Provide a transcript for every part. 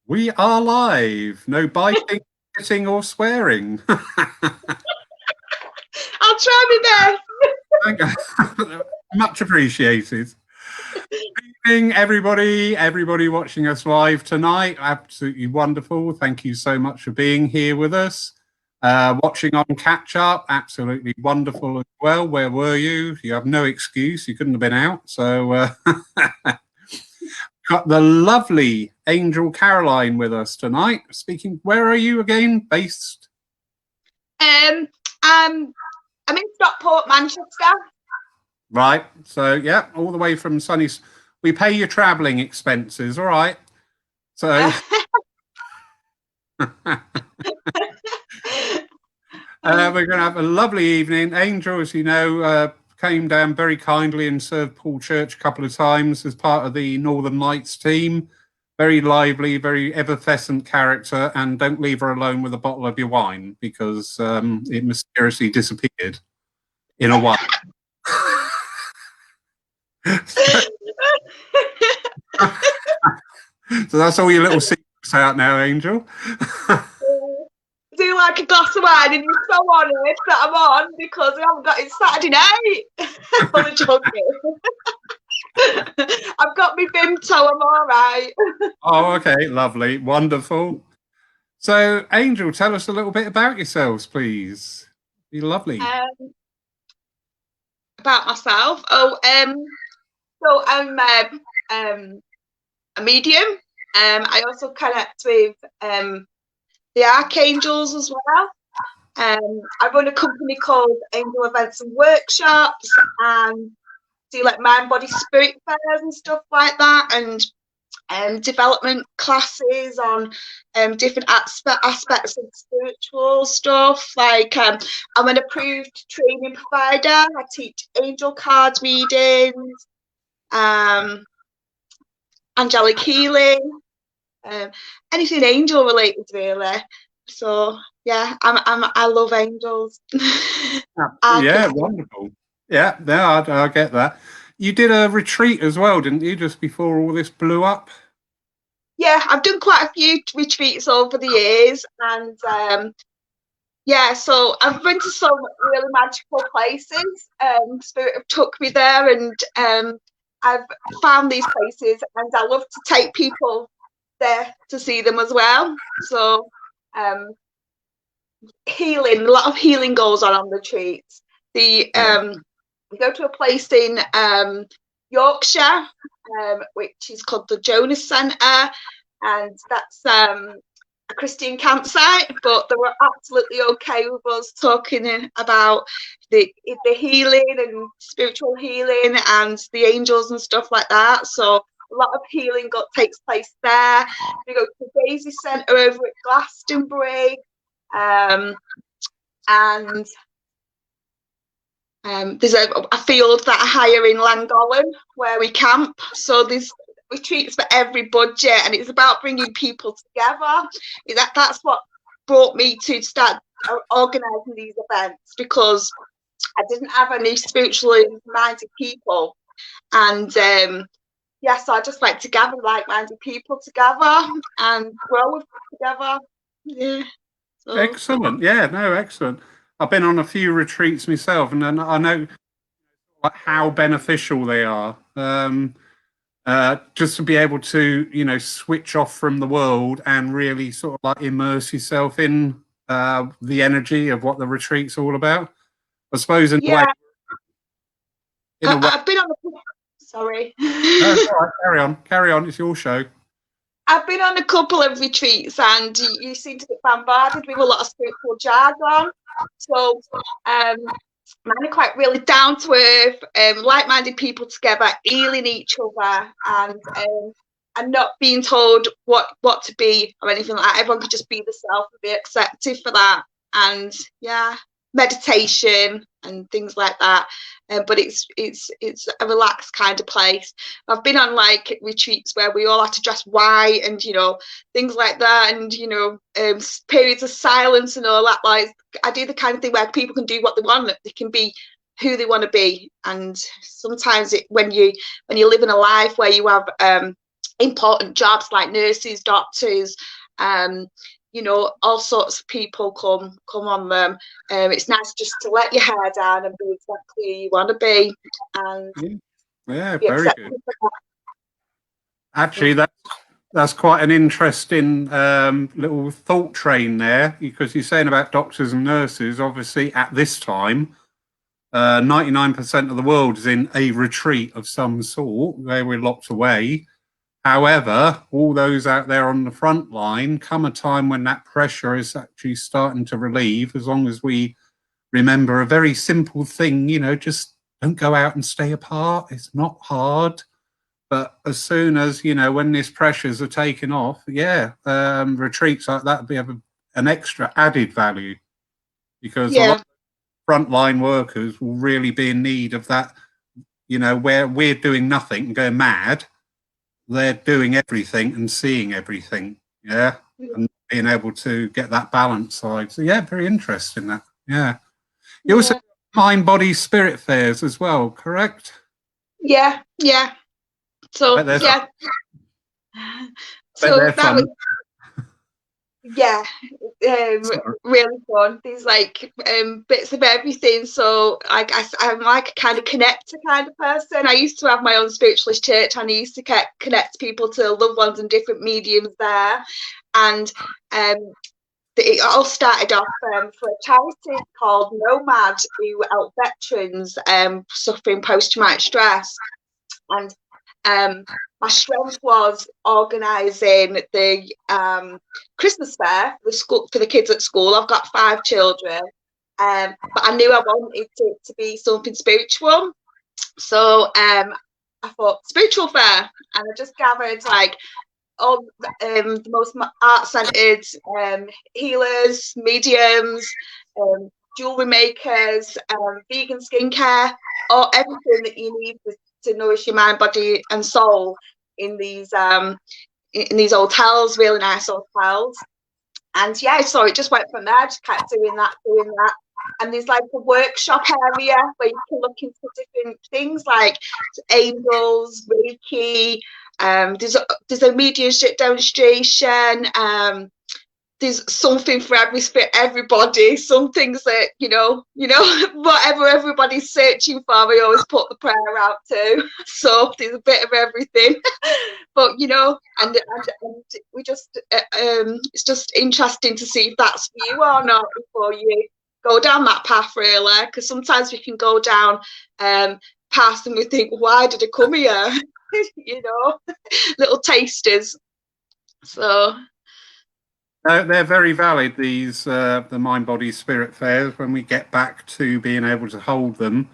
We are live. No biting, hitting, or swearing. I'll try my Much appreciated. Good evening, everybody. Everybody watching us live tonight. Absolutely wonderful. Thank you so much for being here with us. Watching on catch up, absolutely wonderful as well. Where were you? You have no excuse. You couldn't have been out. So got the lovely Angel Caroline with us tonight. Speaking, where are you again based? best. I'm in Stockport, Manchester. Right. So yeah, all the way from sunny. We pay your travelling expenses. All right. So we're going to have a lovely evening. Angel, as you know, came down very kindly and served Paul Church a couple of times as part of the Northern Lights team. Very lively, very effervescent character, and don't leave her alone with a bottle of your wine because it mysteriously disappeared in a while. So that's all your little secrets out now, Angel. Do like a glass of wine, and you're so honoured that I'm on because we haven't got it Saturday night. I'm joking. I've got my Vimto, I'm all right. Oh, okay, lovely, wonderful. So, Angel, tell us a little bit about yourselves, please. Be lovely. About myself. So I'm a medium. I also connect with the Archangels as well. I run a company called Angel Events and Workshops, and do like mind, body, spirit fairs and stuff like that, and development classes on different aspects of spiritual stuff. Like I'm an approved training provider. I teach angel card readings, angelic healing, anything angel related really. So yeah, I love angels. Yeah, wonderful. Yeah, no, I get that. You did a retreat as well, didn't you, just before all this blew up? Yeah, I've done quite a few retreats over the years, and yeah, so I've been to some really magical places. Spirit have took me there, and I've found these places, and I love to take people there to see them as well. So healing, a lot of healing goes on retreats. We go to a place in Yorkshire, which is called the Jonas Centre, and that's a Christian campsite, but they were absolutely okay with us talking about the healing and spiritual healing and the angels and stuff like that. So a lot of healing takes place there. We go to the Daisy Centre over at Glastonbury, and there's a field that I hire in Llangollen where we camp. So there's retreats for every budget, and it's about bringing people together. That's what brought me to start organising these events, because I didn't have any spiritually minded people, and yeah, so I just like to gather like-minded people together and grow together. Yeah. So. Excellent. Yeah, no, excellent. I've been on a few retreats myself, and I know how beneficial they are. Just to be able to, switch off from the world and really sort of like immerse yourself in the energy of what the retreat's all about. I suppose in a way. I've been on sorry. No, all right, carry on. It's your show. I've been on a couple of retreats, and you seem to get bombarded with a lot of spiritual jargon. So mine are quite really down to earth, like-minded people together, healing each other, and not being told what to be or anything like that. Everyone could just be themselves and be accepted for that. And yeah, meditation and things like that. But it's a relaxed kind of place. I've been on like retreats where we all had to dress white and things like that, and periods of silence and all that. Like I do the kind of thing where people can do what they want. They can be who they want to be. And sometimes when you're living a life where you have important jobs like nurses, doctors, you know, all sorts of people come on them. It's nice just to let your hair down and be exactly who you want to be, and yeah, be very accepted good. for that. Actually, that's quite an interesting little thought train there, because you're saying about doctors and nurses. Obviously, at this time, 99% of the world is in a retreat of some sort. They were locked away. However, all those out there on the front line, come a time when that pressure is actually starting to relieve, as long as we remember a very simple thing, you know, just don't go out and stay apart. It's not hard. But as soon as, you know, when these pressures are taken off, retreats like that be an extra added value, because a lot Yeah, of frontline workers will really be in need of that, you know, where we're doing nothing and going mad, they're doing everything and seeing everything, yeah, and being able to get that balance side. So yeah, very interesting that. Yeah, you also yeah, mind, body, spirit fairs as well, correct? yeah, yeah. I So bet they're, yeah, I bet so they're that was fun. yeah, Sorry. really fun. There's like bits of everything. So I'm like a kind of connector kind of person. I used to have my own spiritualist church, and I used to connect people to loved ones and different mediums there. And it all started off for a charity called Nomad, who help veterans suffering post-traumatic stress. And my strength was organising the Christmas fair for the school, for the kids at school. I've got 5 children, but I knew I wanted it to be something spiritual. So I thought spiritual fair, and I just gathered like all the most art-centered healers, mediums, jewelry makers, vegan skincare, or everything that you need to nourish your mind, body, and soul in these hotels, really nice hotels. And yeah, so it just went from there. Just kept doing that. And there's like a workshop area where you can look into different things like angels, Reiki. There's a mediumship demonstration. There's something for everybody. Some things that whatever everybody's searching for, we always put the prayer out too. So there's a bit of everything. But and we just it's just interesting to see if that's for you or not before you go down that path, really, because sometimes we can go down paths and we think, why did I come here? Little tasters. So They're very valid, these the mind, body, spirit fairs. When we get back to being able to hold them,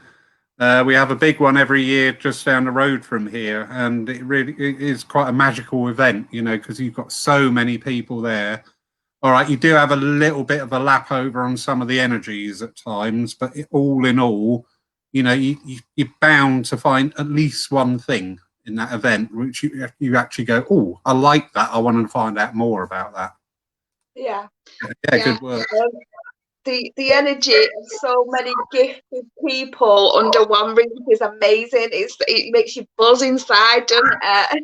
we have a big one every year just down the road from here, and it is quite a magical event, you know, because you've got so many people there. All right, you do have a little bit of a lap over on some of the energies at times, but all in all, you know, you're bound to find at least one thing in that event which you actually go, oh, I like that. I want to find out more about that. yeah. Good work. The energy of so many gifted people under one roof is amazing. It makes you buzz inside, doesn't it?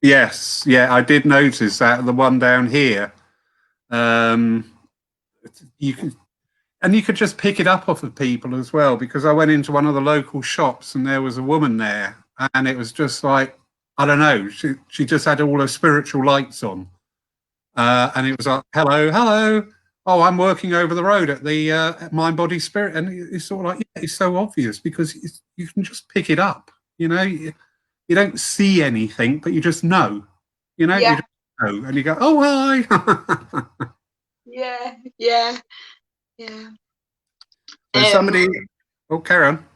Yes, yeah, I did notice that the one down here. You could just pick it up off of people as well, because I went into one of the local shops and there was a woman there, and it was just like, I don't know, she just had all her spiritual lights on, and it was like, hello. Oh, I'm working over the road at the Mind, Body, Spirit, and it's sort of like, yeah, it's so obvious because you can just pick it up. You know, you don't see anything, but you just know. You know, you just know, and you go, oh hi. Yeah. Somebody, oh, carry on.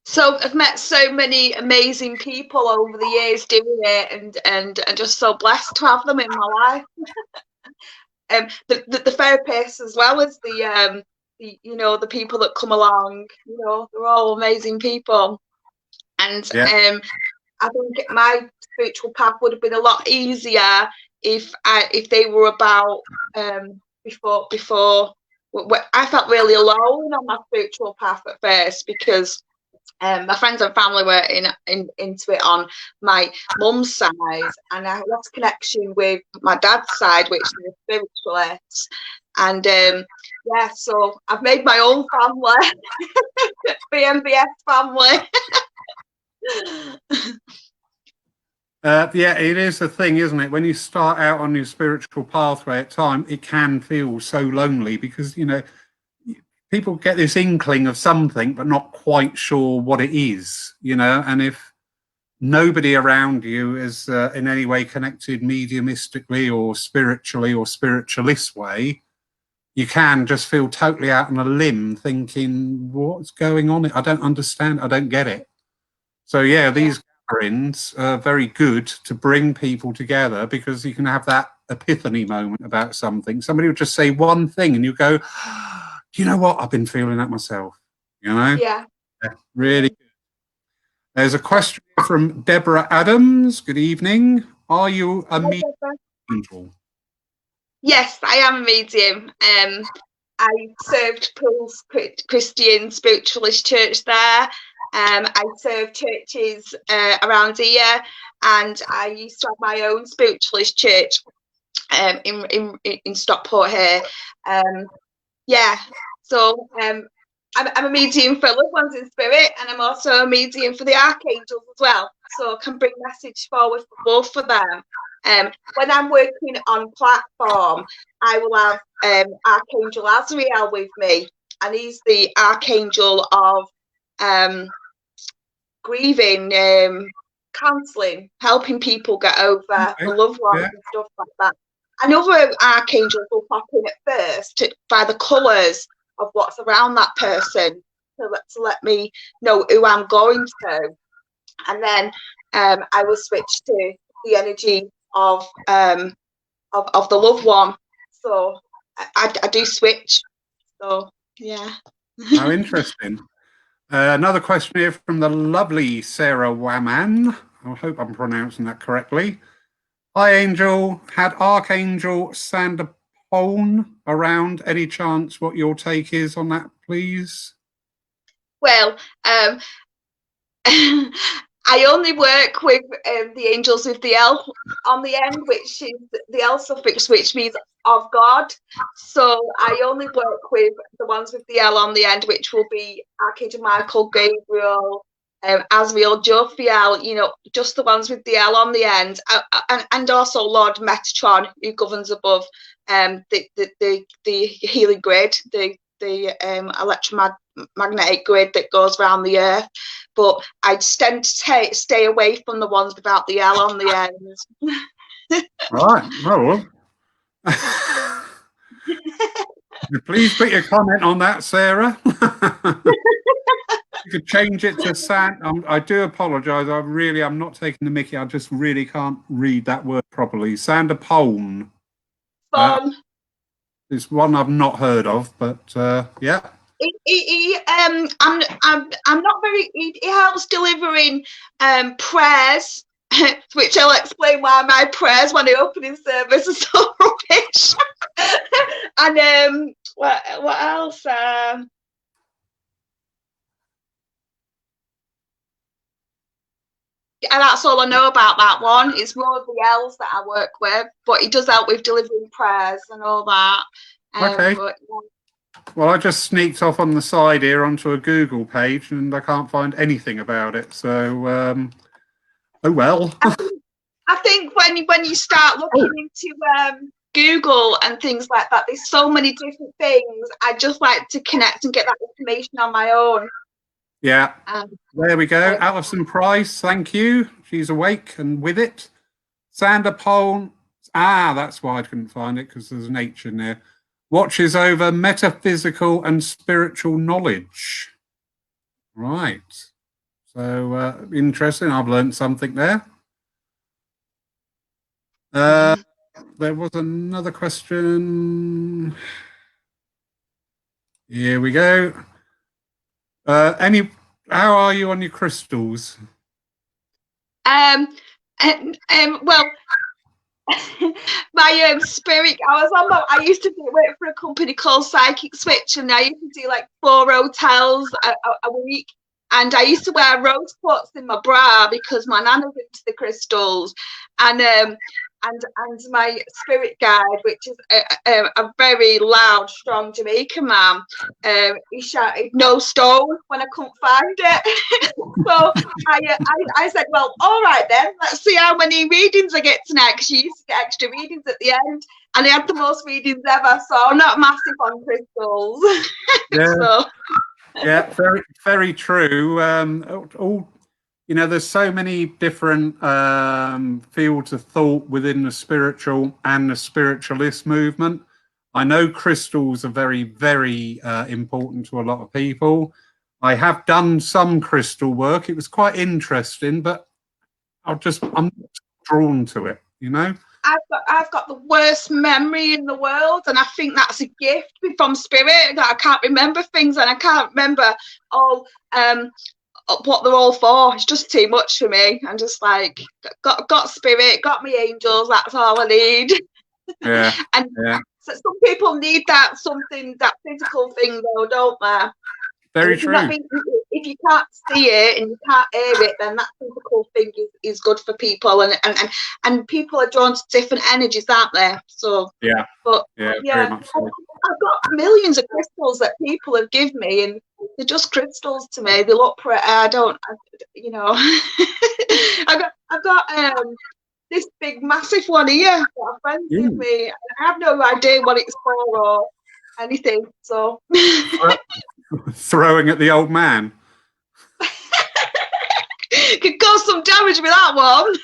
So I've met so many amazing people over the years doing it, and just so blessed to have them in my life. The therapists, as well as the people that come along, they're all amazing people. And I think my spiritual path would have been a lot easier if they were about before. I felt really alone on my spiritual path at first, because My friends and family were into it on my mum's side, and I lost connection with my dad's side, which is a spiritualist. And yeah, so I've made my own family, BMBS family. Yeah, it is a thing, isn't it? When you start out on your spiritual pathway at time, it can feel so lonely because, you know, people get this inkling of something, but not quite sure what it is, you know, and if nobody around you is in any way connected mediumistically or spiritually or spiritualist way, you can just feel totally out on a limb thinking, what's going on? I don't understand. I don't get it. So, yeah, these gatherings are very good to bring people together because you can have that epiphany moment about something. Somebody would just say one thing and you go, do you know what? I've been feeling that myself, you know? Yeah. Really good. There's a question from Deborah Adams. Good evening. Are you a medium angel? Yes, I am a medium. I served Pools Christian Spiritualist Church there. I served churches around here, and I used to have my own spiritualist church in Stockport here. Yeah, so I'm a medium for loved ones in spirit, and I'm also a medium for the archangels as well. So I can bring message forward for both of them. When I'm working on platform, I will have Archangel Azrael with me, and he's the archangel of grieving, counselling, helping people get over the loved ones and stuff like that. And other archangels will pop in at first by the colours of what's around that person to let me know who I'm going to, and then I will switch to the energy of the loved one. So I do switch. So yeah. How interesting. Another question here from the lovely Sarah Waman. I hope I'm pronouncing that correctly. Hi, Angel. Had Archangel Sander Pone around? Any chance what your take is on that, please? Well, I only work with the angels with the L on the end, which is the L suffix, which means of God. So I only work with the ones with the L on the end, which will be Archangel Michael, Gabriel, Azrael, Jophiel, you know, just the ones with the L on the end, and also Lord Metatron, who governs above the healing grid, the electromagnetic grid that goes around the earth. But I tend to stay away from the ones without the L on the end. Right. Oh, well. Please put your comment on that, Sarah. You could change it to San. I do apologise. I'm not taking the mickey. I just really can't read that word properly. Sander Pone. It's one I've not heard of, but yeah. I'm not very. He helps delivering prayers, which I'll explain why my prayers when I opening service are so rubbish. And what else? And that's all I know about that one. It's more of the L's that I work with, but he does help with delivering prayers and all that. Okay. But, yeah. Well, I just sneaked off on the side here onto a Google page, and I can't find anything about it. So, oh well. I think when you start looking into Google and things like that, there's so many different things. I just like to connect and get that information on my own. Yeah, there we go. Alison Price, thank you. She's awake and with it. Sander Pole. That's why I couldn't find it, because there's an H in there. Watches over metaphysical and spiritual knowledge. Right. So interesting. I've learned something there. There was another question. Here we go. How are you on your crystals? Well, my spirit. I used to work for a company called Psychic Switch, and I used to do like 4 hotels a week. And I used to wear rose quartz in my bra because my nana's into the crystals, and my spirit guide, which is a very loud, strong Jamaican man, he shouted "no stone" when I couldn't find it. So I said, well, all right then, let's see how many readings I get tonight, because you used to get extra readings at the end, and I had the most readings ever. So I'm not massive on crystals. Yeah. So. Yeah, very, very true. There's so many different fields of thought within the spiritual and the spiritualist movement. I know crystals are very, very important to a lot of people. I have done some crystal work. It was quite interesting, but I'm drawn to it, I've got the worst memory in the world, and I think that's a gift from spirit, that I can't remember things, and I can't remember all what they're all for. It's just too much for me. I'm just like, got spirit, got me angels, that's all I need. Yeah. And so some people need that physical thing though, don't they? Very true. If you can't see it and you can't hear it, then that physical thing is good for people, and people are drawn to different energies, aren't they? So very much so. I've got millions of crystals that people have given me, and they're just crystals to me. They look pretty. I've got this big massive one here that a friend gave me. I have no idea what it's for or anything. So. Throwing at the old man. Could cause some damage with that one.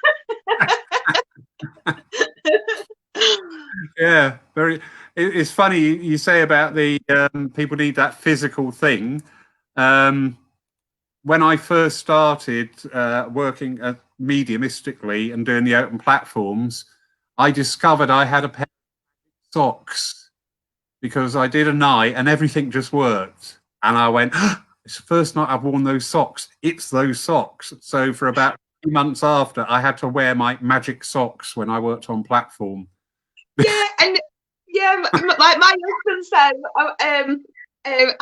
Yeah, very. It's funny you say about the people need that physical thing. When I first started working mediumistically and doing the open platforms, I discovered I had a pair of socks because I did a night and everything just worked. And I went, it's the first night I've worn those socks. It's those socks. So for about 3 months after, I had to wear my magic socks when I worked on platform. Yeah, and like my husband says, I'm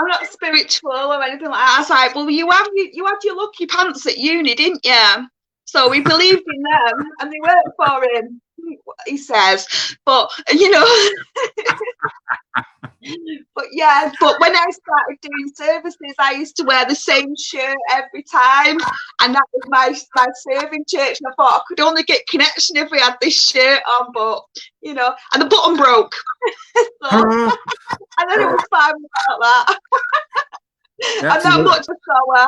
not spiritual or anything like that. I was like, well, you had your lucky pants at uni, didn't you? So we believed in them, and they worked for him. He says, but but when I started doing services, I used to wear the same shirt every time, and that was my serving church. And I thought I could only get connection if we had this shirt on, but and the button broke. So, and then it was fine without that. I'm not much a sewer.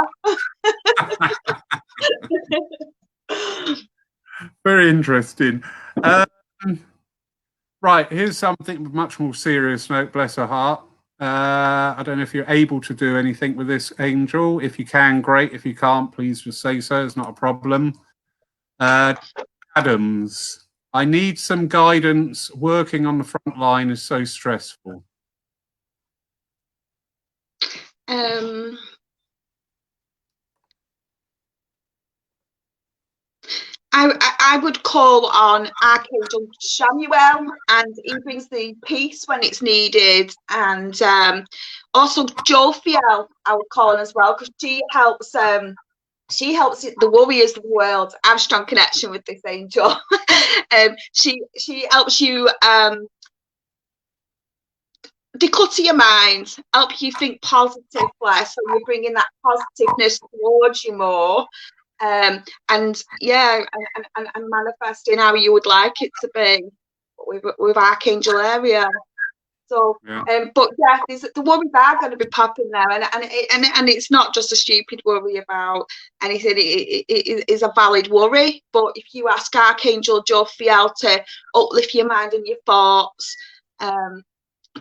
Very interesting. Right, here's something much more serious note, bless her heart. I don't know if you're able to do anything with this angel. If you can, great. If you can't, please just say so. It's not a problem. Adams, I need some guidance. Working on the front line is so stressful. I would call on Archangel Samuel, and he brings the peace when it's needed, and also Jophiel I would call on as well, because she helps the warriors of the world. I have a strong connection with this angel. She helps you declutter your mind, help you think positively, so you're bringing that positiveness towards you more. And manifesting how you would like it to be with Archangel Ariel. So, but yeah, the worries are going to be popping there, and it's not just a stupid worry about anything. It is a valid worry. But if you ask Archangel Jophiel to uplift your mind and your thoughts, and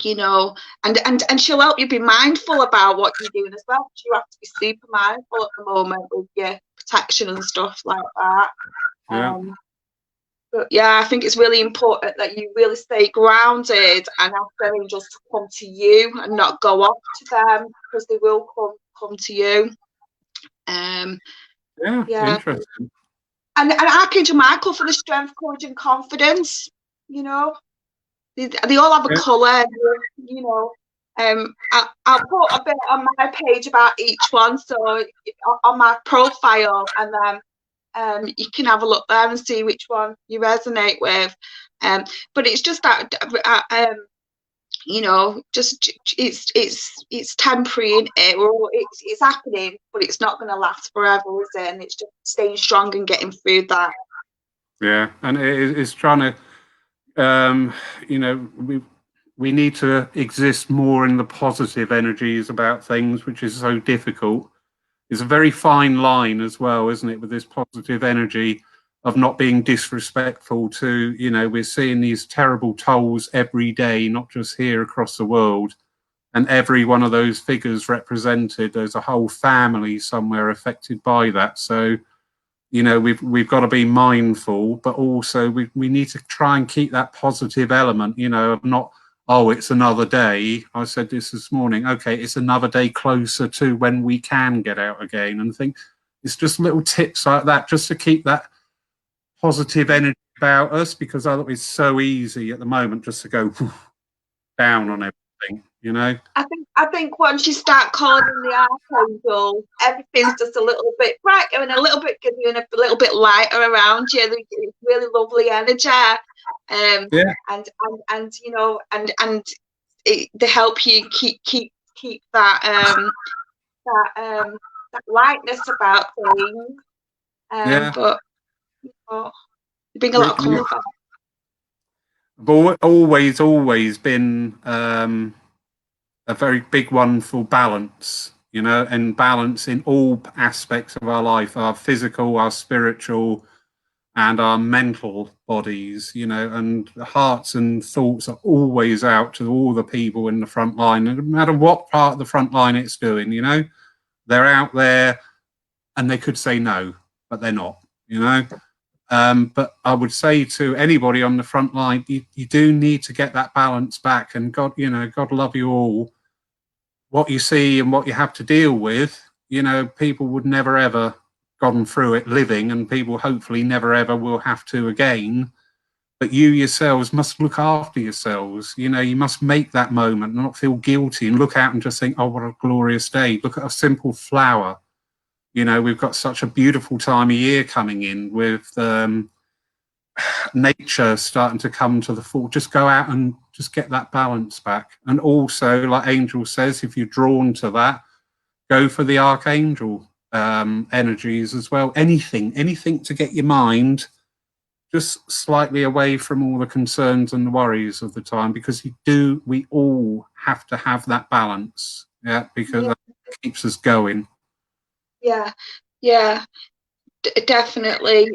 she'll help you be mindful about what you're doing as well. Because you have to be super mindful at the moment with your protection and stuff like that. But yeah, I think it's really important that you really stay grounded and ask their angels to come to you and not go off to them, because they will come to you. Interesting. And Archangel Michael for the strength, courage, and confidence. They all have a colour. I'll put a bit on my page about each one, so on my profile, and then you can have a look there and see which one you resonate with. But it's just that just it's temporary, isn't it? It's happening, but it's not going to last forever, is it? And it's just staying strong and getting through that. Yeah, and it's trying to, we need to exist more in the positive energies about things, which is so difficult. It's a very fine line as well, isn't it, with this positive energy of not being disrespectful to, we're seeing these terrible tolls every day, not just here, across the world. And every one of those figures represented, there's a whole family somewhere affected by that. So, we've got to be mindful, but also we need to try and keep that positive element, of not, oh, it's another day. I said this morning, okay, it's another day closer to when we can get out again. And think it's just little tips like that, just to keep that positive energy about us, because otherwise it's so easy at the moment just to go down on everything, I think once you start calling the archangel, everything's just a little bit brighter and a little bit lighter around you. It's really lovely energy, and they help you keep that that lightness about things. But you bring a lot of comfort. I've always been a very big one for balance, and balance in all aspects of our life, our physical, our spiritual, and our mental bodies, and hearts and thoughts are always out to all the people in the front line, no matter what part of the front line it's doing, they're out there and they could say no, but they're not, but I would say to anybody on the front line, you do need to get that balance back, and God love you all. What you see and what you have to deal with, people would never ever gone through it living, and people hopefully never ever will have to again. But you yourselves must look after yourselves. You must make that moment and not feel guilty, and look out and just think, oh, what a glorious day. Look at a simple flower. We've got such a beautiful time of year coming in with nature starting to come to the fore. Just go out and just get that balance back. And also, like Angel says, if you're drawn to that, go for the archangel energies as well. Anything to get your mind just slightly away from all the concerns and the worries of the time, because we all have to have that balance, because that keeps us going. Definitely.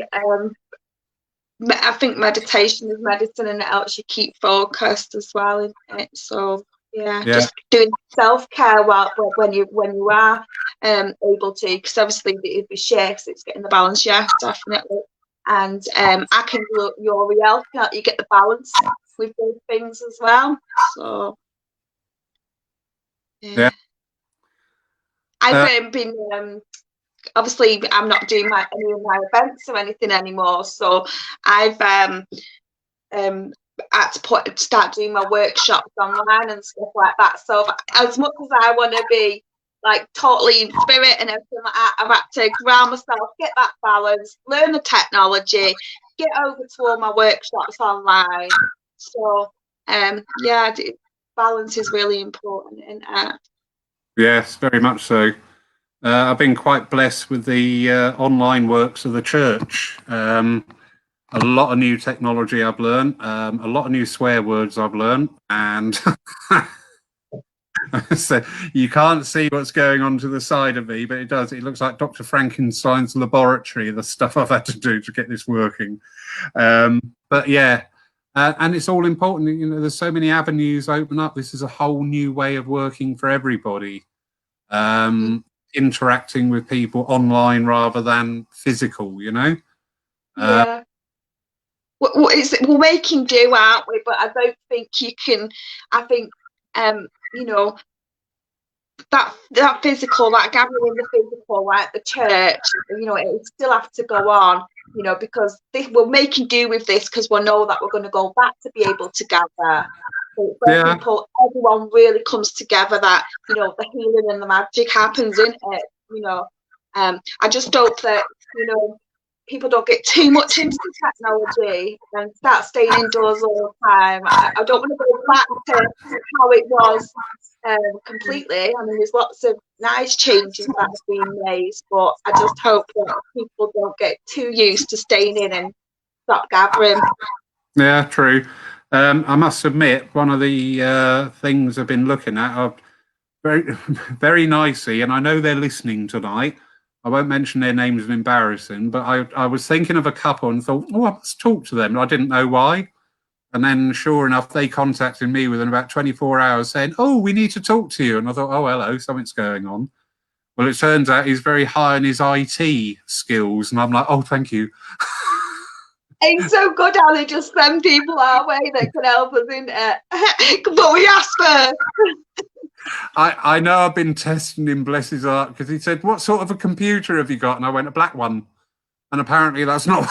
I think meditation is medicine, and it helps you keep focused as well, isn't it? So just doing self-care when you are able to, because obviously if it shakes, it's getting the balance. Definitely. And Archangel Uriel, you get the balance with those things as well. So I've been obviously I'm not doing any of my events or anything anymore, so I've had to start doing my workshops online and stuff like that. So as much as I want to be like totally in spirit and everything like that, I've had to ground myself, get that balance, learn the technology, get over to all my workshops online. So balance is really important in that. Yes, very much so. I've been quite blessed with the online works of the church. A lot of new technology I've learned, a lot of new swear words I've learned, and so you can't see what's going on to the side of me, but it does. It looks like Dr. Frankenstein's laboratory, the stuff I've had to do to get this working. But and it's all important. There's so many avenues open up. This is a whole new way of working for everybody. Interacting with people online rather than physical, we're making do, aren't we? But I don't think you can. I think that physical, that gathering, the physical, like the church, it still have to go on, because we're making do with this because we know that we're going to go back to be able to gather. It's where everyone really comes together, that, you know, the healing and the magic happens in it, you know. I just hope that, you know, people don't get too much into technology and start staying indoors all the time. I don't want to go back to how it was completely. I mean, there's lots of nice changes that have been made, but I just hope that people don't get too used to staying in and stop gathering. Yeah, true. I must admit, one of the things I've been looking at very, very nicely, and I know they're listening tonight. I won't mention their names and embarrassing, but I was thinking of a couple and thought, oh, I must talk to them. And I didn't know why. And then, sure enough, they contacted me within about 24 hours saying, oh, we need to talk to you. And I thought, oh, hello, something's going on. Well, it turns out he's very high in his IT skills. And I'm like, oh, thank you. It's so good how they just send people our way that can help us in it. But we asked first. I know I've been testing him, bless his heart, because he said, what sort of a computer have you got? And I went, a black one. And apparently that's not...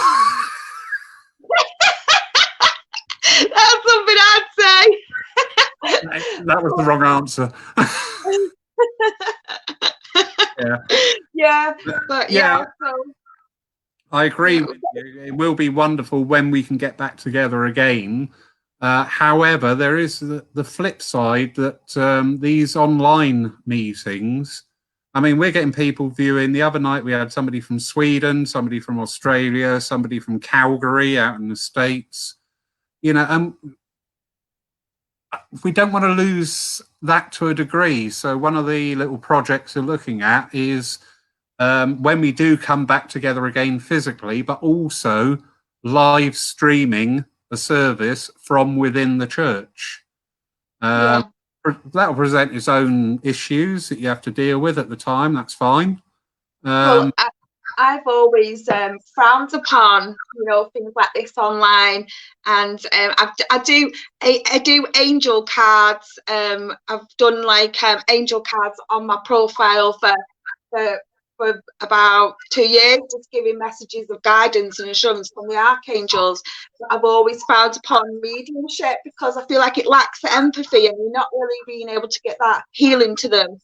That's something I'd say. That was the wrong answer. Yeah. But yeah, so... I agree with you. It will be wonderful when we can get back together again. However, there is the flip side that these online meetings, I mean, we're getting people viewing. The other night we had somebody from Sweden, somebody from Australia, somebody from Calgary out in the States. You know, we don't want to lose that to a degree. So one of the little projects we're looking at is when we do come back together again physically, but also live streaming the service from within the church. That'll present its own issues that you have to deal with at the time. That's fine. Well, I've always frowned upon, you know, things like this online, and I do angel cards. I've done like angel cards on my profile for about 2 years, just giving messages of guidance and assurance from the archangels. I've always frowned upon mediumship because I feel like it lacks empathy, and you're not really being able to get that healing to them.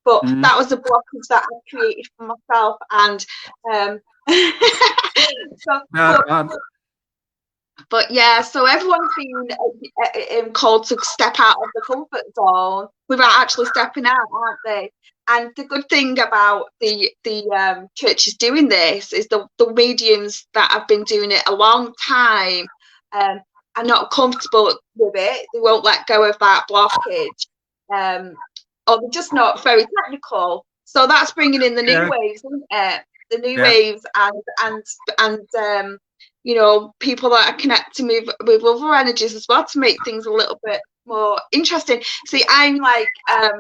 But that was a blockage that I created for myself, and but yeah, so everyone's been called to step out of the comfort zone without actually stepping out, aren't they? And the good thing about the churches doing this is the mediums that have been doing it a long time are not comfortable with it. They won't let go of that blockage, or they're just not very technical. So that's bringing in the new waves, isn't it? The new waves and you know, people that are connecting with other energies as well, to make things a little bit more interesting. See, I'm like I've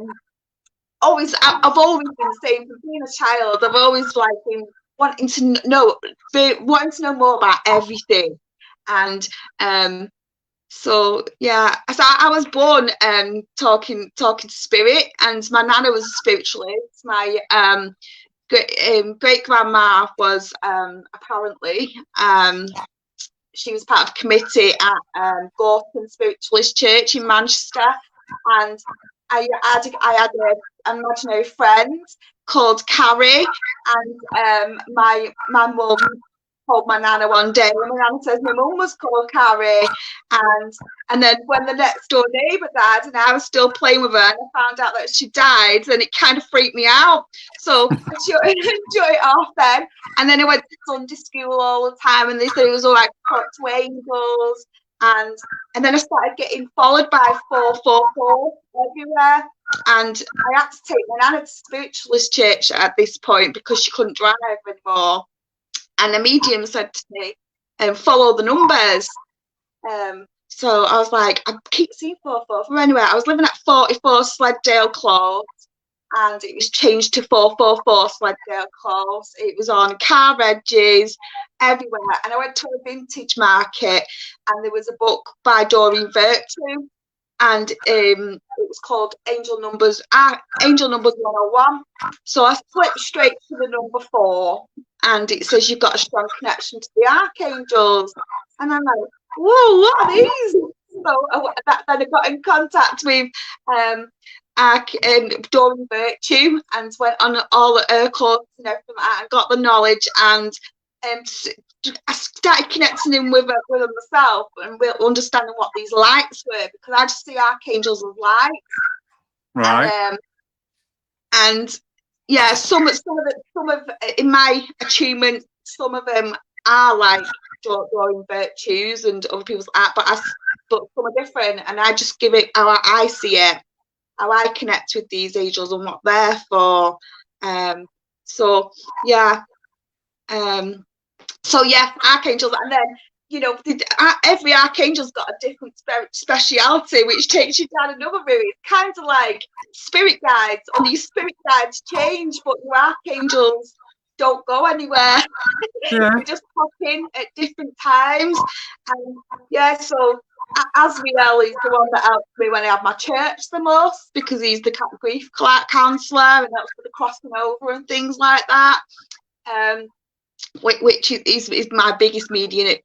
always been saying, from being a child, I've always like been wanting to know more about everything. And so yeah, so I was born talking to spirit, and my nana was a spiritualist. My great grandma was apparently she was part of a committee at Gorton Spiritualist Church in Manchester, and I had an imaginary friend called Carrie, and my mum called my nana one day, and my nana says my mum was called Carrie, and then when the next door neighbour died and I was still playing with her and I found out that she died, then it kind of freaked me out. So I shut it off then, and then I went to Sunday school all the time, and they said it was all like talk to angels, and then I started getting followed by 444 everywhere, and I had to take my nana to spiritualist church at this point because she couldn't drive anymore. And the medium said to me, follow the numbers. So I was like, I keep seeing 444. Anyway, I was living at 44 Sleddale Close, and it was changed to 444 Sleddale Close. It was on car edges, everywhere. And I went to a vintage market, and there was a book by Doreen Virtue, and it was called Angel Numbers 101. So I flipped straight to the number 4, and it says you've got a strong connection to the archangels. And I'm like, whoa, what are these? then I got in contact with Doreen Virtue and went on all her courses and everything like that, and got the knowledge, and I started connecting in with them myself and understanding what these lights were, because I just see archangels as lights. Right. And yeah, some of in my attunement, some of them are like Doreen Virtues and other people's art, but some are different, and I just give it how I see it, how I connect with these angels and what they're for. So yeah, archangels, and then every archangel's got a different speciality, which takes you down another route. It's kind of like spirit guides, and these spirit guides change, but your archangels don't go anywhere. Yeah. They just pop in at different times. And yeah, so Asriel is the one that helps me when I have my church the most, because he's the grief counsellor and helps with the crossing over and things like that. Which is my biggest mediumship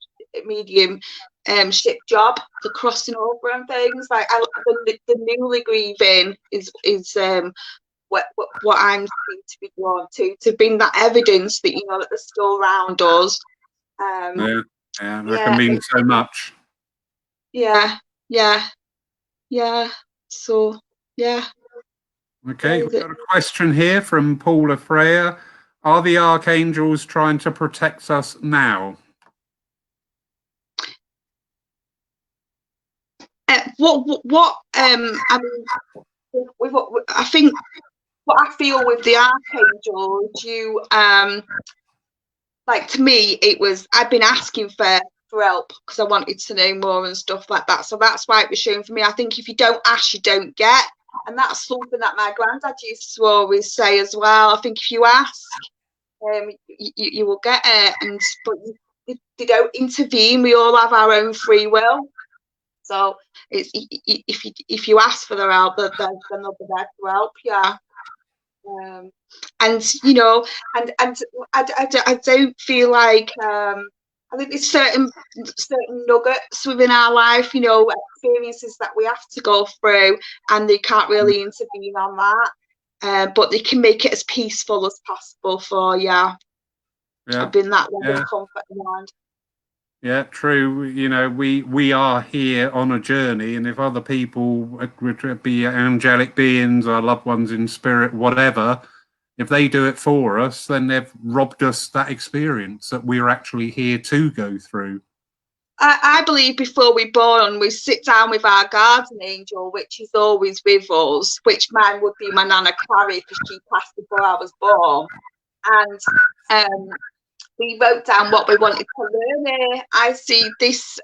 job, the crossing over and things like the newly grieving is what I'm to be drawn to bring that evidence that that they're still around us. That can mean so much. Yeah. So yeah. Okay, we've got a question here from Paula Freya. Are the archangels trying to protect us now? I think what I feel with the archangels, to me, it was, I've been asking for help because I wanted to know more and stuff like that. So that's why it was shown for me. I think if you don't ask, you don't get. And that's something that my granddad used to always say as well. I think if you ask, you will get it. But they don't intervene. We all have our own free will. So it's, if you ask for their help, then they'll be there to help you. And I don't feel like I think there's certain nuggets within our life, experiences that we have to go through, and they can't really intervene on that. But they can make it as peaceful as possible for you. Yeah. Been that level of comfort in mind. Yeah, true. We are here on a journey, and if other people, be angelic beings, our loved ones in spirit, whatever, if they do it for us, then they've robbed us that experience that we're actually here to go through. I believe before we're born, we sit down with our guardian angel, which is always with us, which mine would be my Nana Clary, because she passed before I was born. And we wrote down what we wanted to learn here. I see this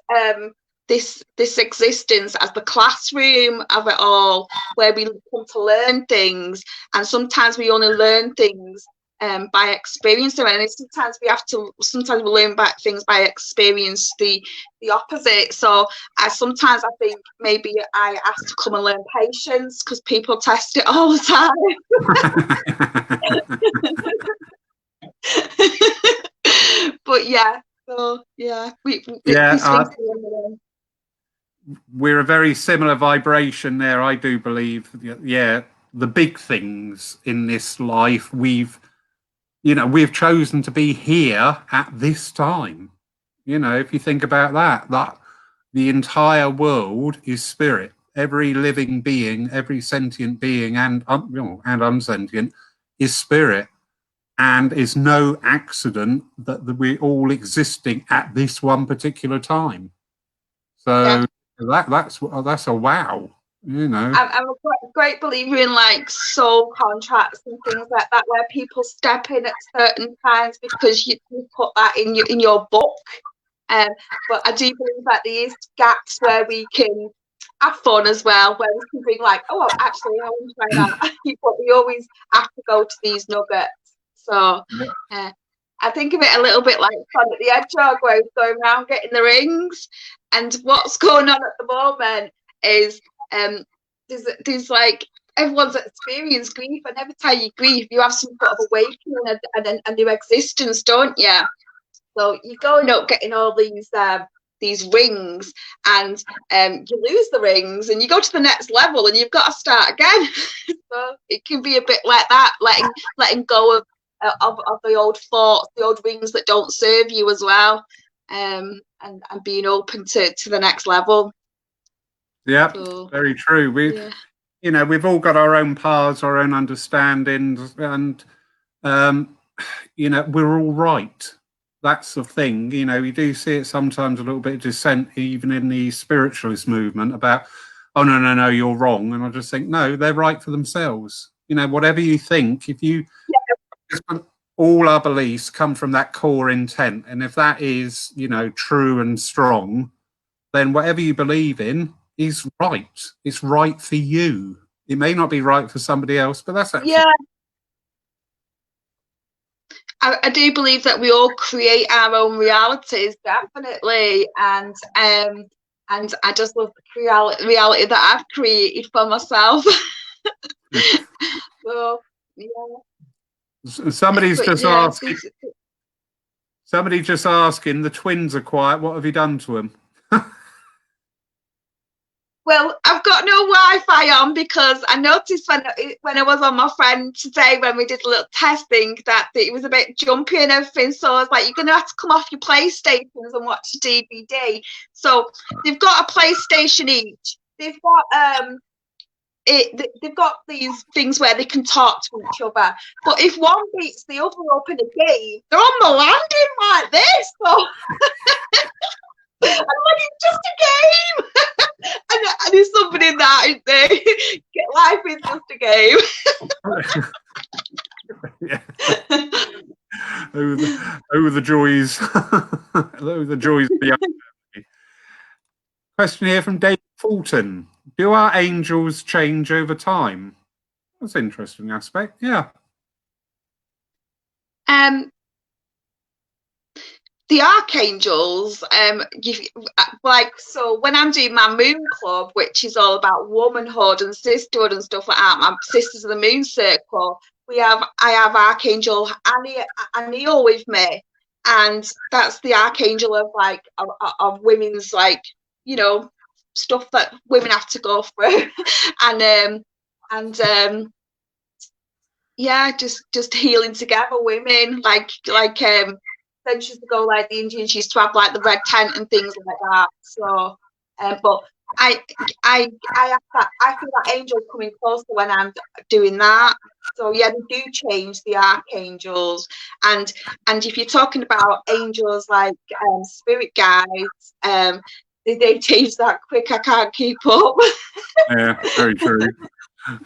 existence as the classroom of it all, where we come to learn things, and sometimes we only learn things by experience, and sometimes we learn back things by experience the opposite. So sometimes I think maybe I ask to come and learn patience, because people test it all the time. But yeah, so yeah, we're a very similar vibration there, I do believe. Yeah, the big things in this life, we've chosen to be here at this time. If you think about that the entire world is spirit. Every living being, every sentient being and unsentient is spirit. And it's no accident that we're all existing at this one particular time. So that's a wow. I'm a great believer in soul contracts and things like that, where people step in at certain times because you put that in your book. But I do believe that there is gaps where we can have fun as well, where we can bring actually I want to try that. But we always have to go to these nuggets. So I think of it a little bit like Sonic the Hedgehog, where he's going around getting the rings. And what's going on at the moment is there's everyone's experienced grief, and every time you grieve, you have some sort of awakening and a new existence, don't you? So you're going up getting all these these rings, and you lose the rings and you go to the next level and you've got to start again. So it can be a bit like that, letting go of the old thoughts, the old rings that don't serve you as well, and being open to the next level. Yeah, so, very true. We've all got our own paths, our own understandings, and we're all right. That's the thing. You do see it sometimes, a little bit of dissent, even in the spiritualist movement, about, oh, no, you're wrong. And I just think, no, they're right for themselves. Whatever you think, if you, all our beliefs come from that core intent. And if that is, true and strong, then whatever you believe in is right. It's right for you. It may not be right for somebody else, but that's actually. Yeah. I do believe that we all create our own realities, definitely, and I just love the reality that I've created for myself. So, yeah. Somebody's just asking. Somebody just asking. The twins are quiet. What have you done to them? Well, I've got no Wi-Fi on because I noticed when I was on my friend today, when we did a little testing, that it was a bit jumpy and everything. So I was like, you're going to have to come off your PlayStations and watch the DVD. So they've got a PlayStation each. They've got they've got these things where they can talk to each other. But if one beats the other up in a game, they're on the landing like this. So I'm like, it's just a game. And there's something in that, isn't there? Life is just a game. the joys. The joys of the question here from Dave Fulton. Do our angels change over time? That's an interesting aspect. Yeah. The archangels, so when I'm doing my moon club, which is all about womanhood and sisterhood and stuff like that, my Sisters of the Moon Circle, I have Archangel Aniel with me, and that's the archangel of of women's stuff that women have to go through, just healing together women, centuries ago, like the Indians used to have like the red tent and things like that. So, but I have that. I feel that angel coming closer when I'm doing that. So yeah, they do change, the archangels, and if you're talking about angels like spirit guides, they change that quick. I can't keep up. Yeah, very true. I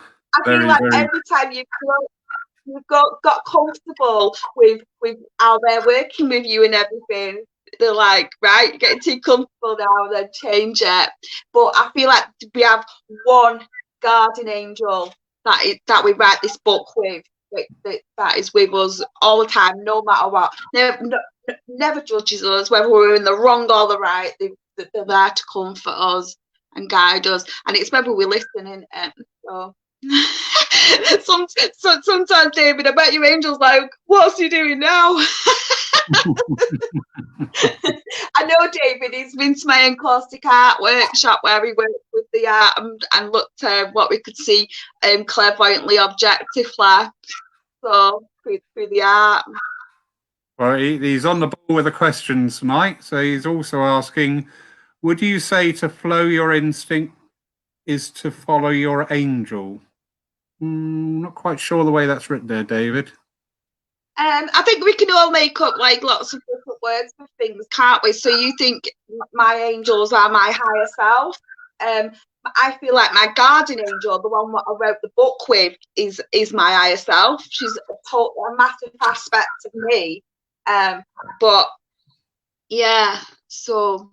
feel like every time you've got comfortable with how they're working with you and everything, they're like, right, you're getting too comfortable now, then change it. But I feel like we have one guardian angel that we write this book with, that is with us all the time, no matter what. Never judges us, whether we're in the wrong or the right. They're there to comfort us and guide us, and it's whether we're listening. So sometimes, David, I bet your angel's like, what's he doing now? I know David, he's been to my encaustic art workshop where he worked with the art and looked at what we could see clairvoyantly, objectively, so through the art. Well, he's on the ball with the questions tonight, so he's also asking, would you say to flow your instinct is to follow your angel? Not quite sure the way that's written there, David. I think we can all make up like lots of different words for things, can't we? So you think my angels are my higher self. I feel like my guardian angel, the one that I wrote the book with, is my higher self. She's a massive aspect of me. But yeah, so.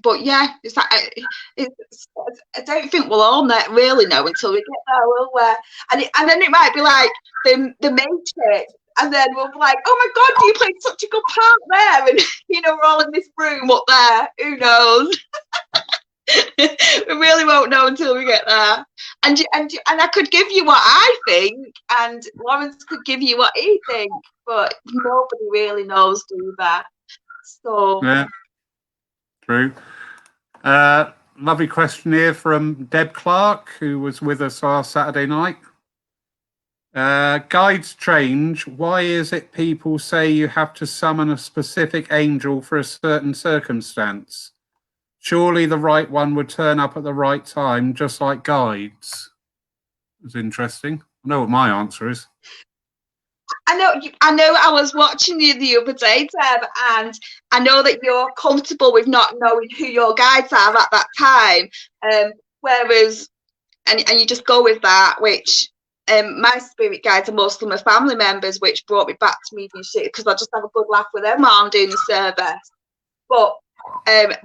But yeah, it's like I don't think we'll all really know until we get there, will we? And then it might be like the Matrix, and then we'll be like, oh my God, you played such a good part there, and we're all in this room up there. Who knows? We really won't know until we get there. And I could give you what I think, and Lawrence could give you what he thinks, but nobody really knows, do that. So. Yeah. True. Lovely question here from Deb Clark, who was with us last Saturday night. Guides change. Why is it people say you have to summon a specific angel for a certain circumstance? Surely the right one would turn up at the right time, just like guides. It's interesting. I know what my answer is. I know. I was watching you the other day, Deb, and I know that you're comfortable with not knowing who your guides are at that time. Whereas, and you just go with that, which my spirit guides are most of my family members, which brought me back to mediumship because I just have a good laugh with them while I'm doing the service. But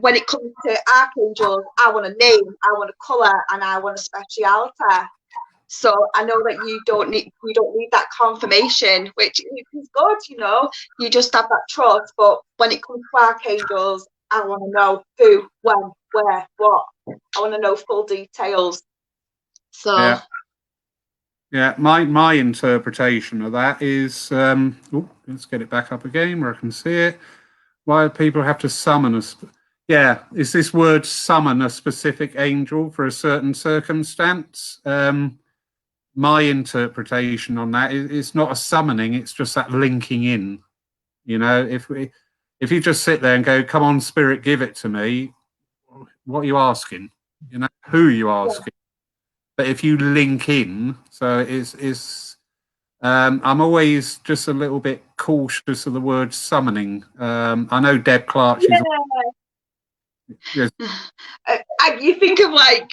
when it comes to archangels, I want a name, I want a colour, and I want a speciality. So I know that you don't need that confirmation, which is good, you know. You just have that trust. But when it comes to archangels, I want to know who, when, where, what. I want to know full details. So yeah, my interpretation of that is let's get it back up again where I can see it. Why do people have to summon us? Yeah, is this word summon a specific angel for a certain circumstance? My interpretation on that is it's not a summoning, it's just that linking in. You know, if you just sit there and go, come on, spirit, give it to me, what are you asking? You know, who are you asking? But if you link in, so it's I'm always just a little bit cautious of the word summoning. I know Deb Clark, she's yes. You think of like,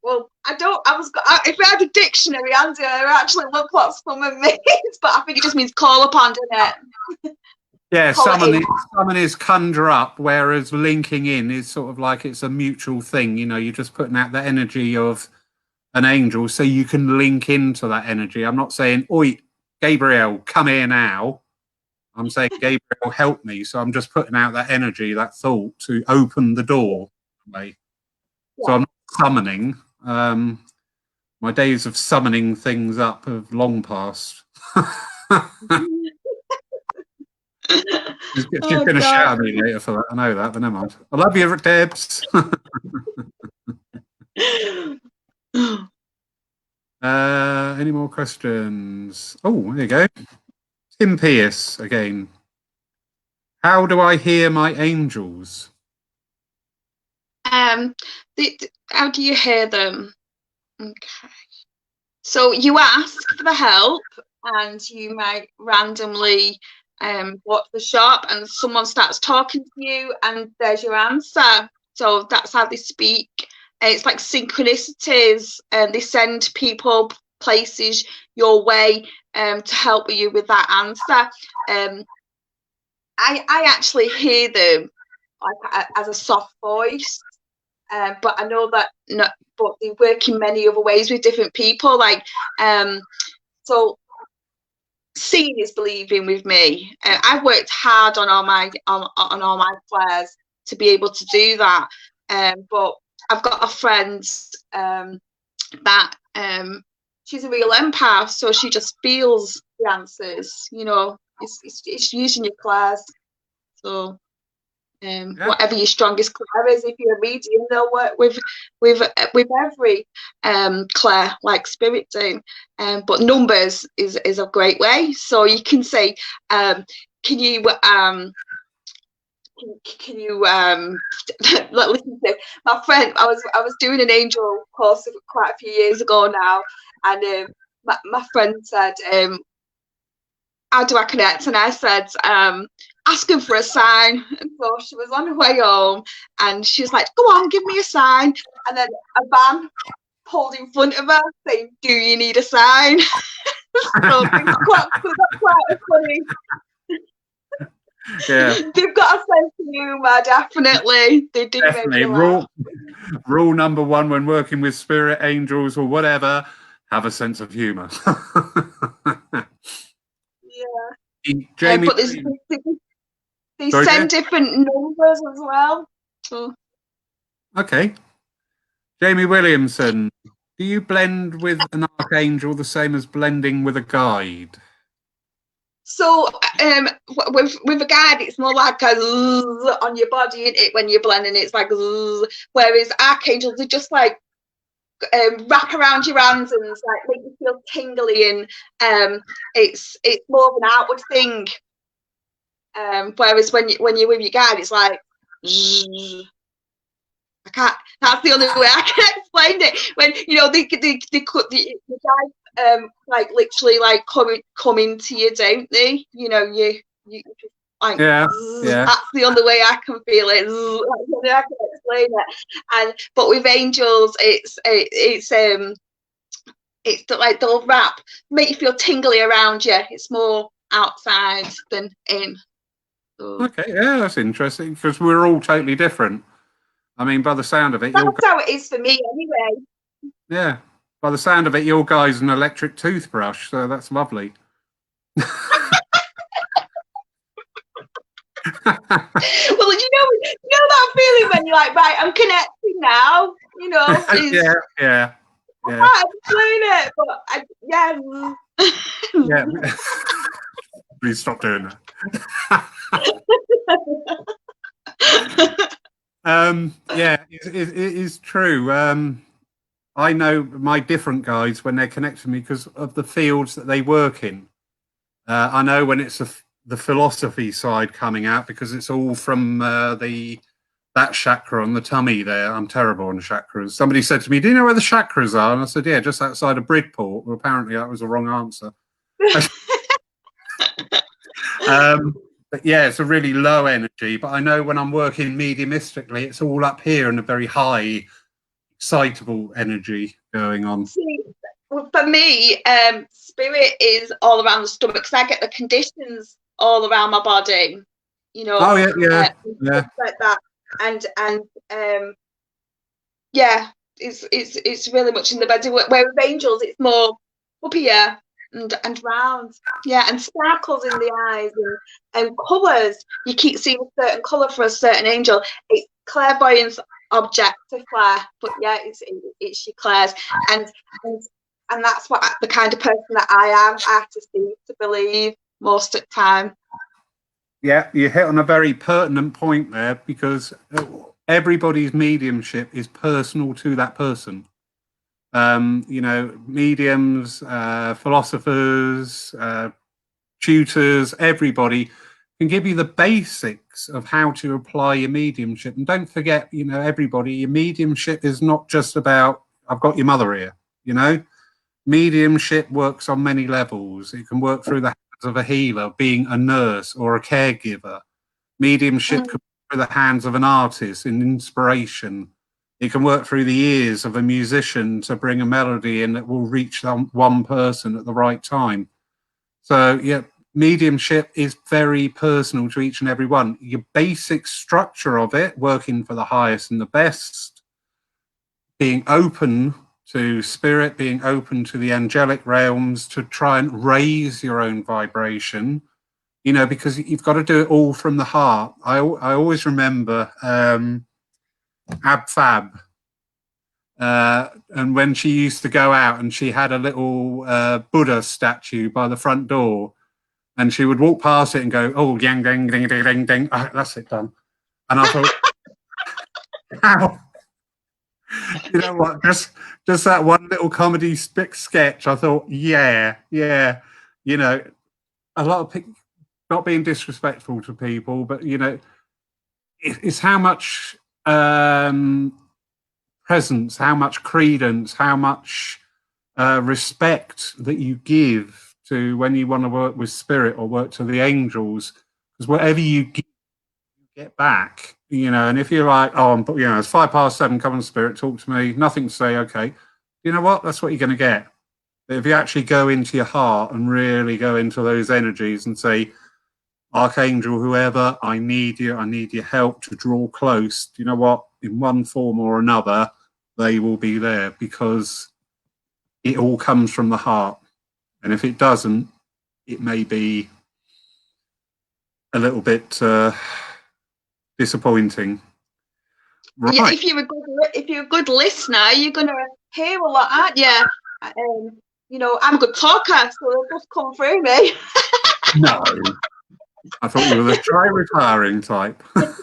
well, if I had a dictionary, Andy, I actually look what summon means, but I think it just means call upon, doesn't it? Yeah, summon is conjure up, whereas linking in is sort of like it's a mutual thing. You know, you're just putting out the energy of an angel so you can link into that energy. I'm not saying, oi, Gabriel, come here now. I'm saying, Gabriel, help me. So I'm just putting out that energy, that thought to open the door. Yeah. So I'm not summoning. My days of summoning things up have long passed. She's going to shout at me later for that. I know that, but never mind. I love you, Debs. Any more questions? Oh, there you go. Tim Pierce again. How do I hear my angels? How do you hear them? Okay. So you ask for the help, and you might randomly watch the shop, and someone starts talking to you, and there's your answer. So that's how they speak. It's like synchronicities, and they send people, places your way to help you with that answer. I actually hear them like as a soft voice, but I know that but they work in many other ways with different people. Like so seeing is believing with me. I've worked hard on all my flares to be able to do that. But I've got a friend that she's a real empath, so she just feels the answers. You know, it's using your class. So whatever your strongest clair is, if you're a medium, they'll work with every clair like spirit do. But numbers is a great way. So you can say, can you listen to my friend? I was doing an angel course quite a few years ago now, and my friend said, how do I connect? And I said, asking for a sign. And so she was on her way home, and she was like, go on, give me a sign. And then a van pulled in front of her saying, do you need a sign? So it's quite funny. Yeah, they've got a sense of humour, definitely. They do. Definitely. Rule number one when working with spirit angels or whatever, have a sense of humour. Yeah. Jamie, but they send different numbers as well. So. Okay. Jamie Williamson, do you blend with an archangel the same as blending with a guide? So with a guide, it's more like a zzz on your body, isn't it? When you're blending, it's like zzz. Whereas archangels are just like wrap around your hands and it's like make you feel tingly, and it's more of an outward thing. Whereas when you're with your guide, it's like zzz. I can't. That's the only way I can explain it. When the guys like literally like come into you, don't they? You like yeah. That's the only way I can feel it. That's the only way I can explain it. But with angels, it's like they'll wrap, make you feel tingly around you. It's more outside than in. So. Okay, yeah, that's interesting because we're all totally different. I mean, by the sound of it, that's how it is for me, anyway. Yeah, by the sound of it, your guy's an electric toothbrush, so that's lovely. Well, you know that feeling when you're like, right, I'm connecting now. Yeah. I can't explain it, but yeah. Please stop doing that. Yeah, it is true. I know my different guides when they're connected to me because of the fields that they work in. I know when it's the philosophy side coming out because it's all from that chakra on the tummy there. I'm terrible on chakras. Somebody said to me, do you know where the chakras are? And I said, yeah, just outside of Bridport. Well, apparently that was the wrong answer. But yeah, it's a really low energy. But I know when I'm working mediumistically, it's all up here and a very high, excitable energy going on. See, for me, spirit is all around the stomach because I get the conditions all around my body. Oh yeah. Like that, and yeah, it's really much in the body. Where with angels, it's more up here and round, yeah, and sparkles in the eyes and colours. You keep seeing a certain colour for a certain angel. It's clairvoyance object to Claire, but yeah, it's your Claire's, and that's what the kind of person that I am. I have to see to believe most of the time. Yeah, you hit on a very pertinent point there because everybody's mediumship is personal to that person. Mediums, philosophers, tutors, everybody can give you the basics of how to apply your mediumship. And don't forget, everybody, your mediumship is not just about, I've got your mother here, Mediumship works on many levels. It can work through the hands of a healer, being a nurse or a caregiver. Mediumship can work through the hands of an artist in inspiration. It can work through the ears of a musician to bring a melody in that will reach one person at the right time. So, yeah, mediumship is very personal to each and every one. Your basic structure of it, working for the highest and the best, being open to spirit, being open to the angelic realms to try and raise your own vibration, because you've got to do it all from the heart. I always remember Ab Fab, and when she used to go out and she had a little Buddha statue by the front door, and she would walk past it and go, "Oh, yang ding ding ding ding ding." That's it done. And I thought, how? You know what? Just that one little comedy sketch. I thought, yeah. A lot of people, not being disrespectful to people, but it's how much presence, how much credence, how much respect that you give to when you want to work with spirit or work to the angels, because whatever you give, you get back. And if you're like, it's 7:05, come on, spirit, talk to me, nothing to say, okay, you know what? That's what you're going to get. But if you actually go into your heart and really go into those energies and say, Archangel, whoever, I need you. I need your help to draw close. You know what? In one form or another, they will be there because it all comes from the heart. And if it doesn't, it may be a little bit disappointing. Right. Yeah, if you're a good listener, you're going to hear a lot, aren't you? I'm a good talker, so they'll just come through me. No, I thought you were the try retiring type. But